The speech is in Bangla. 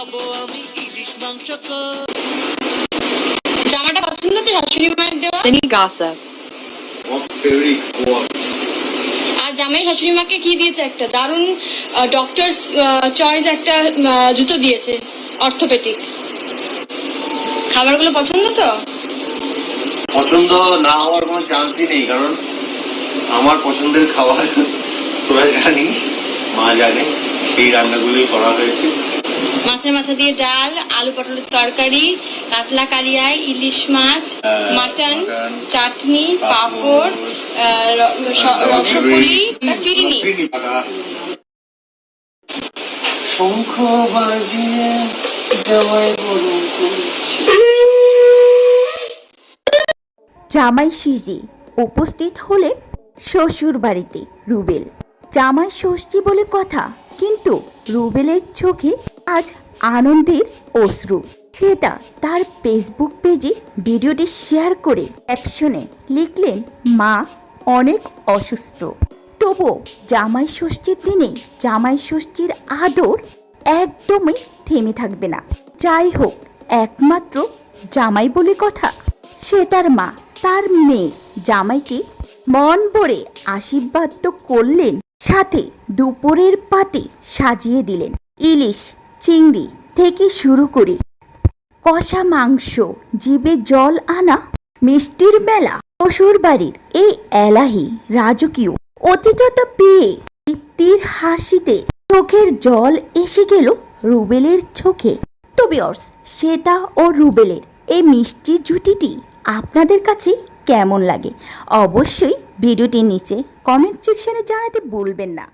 খাবো আমি ইলিশ মাংস জামাটা পছন্দ তো শাশুড়ি মায়ের দেওয়া? Cine gossip. What fairy quotes? আর জামাই শাশুড়ি মাকে কি দিয়েছে? একটা দারুণ ডক্টর চয়েস একটা জুতো দিয়েছে, অর্থোপেডিক। খাবারগুলো পছন্দ তো? পছন্দ না হওয়ার কোনো চান্সই নেই, কারণ আমার পছন্দের খাবার তোরা জানিস, মা জানে, সেই রান্নাগুলোই করা হয়েছে। মাছের মাথা দিয়ে ডাল, আলু পটলের তরকারি, কাতলা কালিয়ায়, ইলিশ মাছ, মাটন, চাটনি, পাঁপড়, রসপুরি, ফিরিনি। শঙ্খ বাজিয়ে জামাই বরণ করছে। জামাই সিজি উপস্থিত হলেন শ্বশুর বাড়িতে রুবেল। জামাই ষষ্ঠী বলে কথা, কিন্তু রুবেলের চোখে আজ আনন্দের অশ্রু। সেটা তার ফেসবুক পেজে ভিডিওটি শেয়ার করে ক্যাপশনে লিখলেন, মা অনেক অসুস্থ, তবুও জামাই ষষ্ঠীর দিনে জামাই ষষ্ঠীর আদর একদমই থেমে থাকবে না। যাই হোক, একমাত্র জামাই বলে কথা, সে তার মা, তার মেয়ে জামাইকে মন ভরে আশীর্বাদ তো করলেন, সাথে দুপুরের পাতে সাজিয়ে দিলেন ইলিশ, চিংড়ি থেকে শুরু করে কষা মাংস, জিভে জল আনা মিষ্টির মেলা। শ্বশুর বাড়ির এই এলাহি রাজকীয় অতিথিয়তা পেয়ে তৃপ্তির হাসিতে চোখের জল এসে গেল রুবেলের চোখে। তো ভিউয়ার্স, শ্বেতা ও রুবেলের এই মিষ্টি জুটিটি আপনাদের কাছে কেমন লাগে অবশ্যই ভিডিওটির নিচে কমেন্ট সেকশনে জানাতে ভুলবেন না।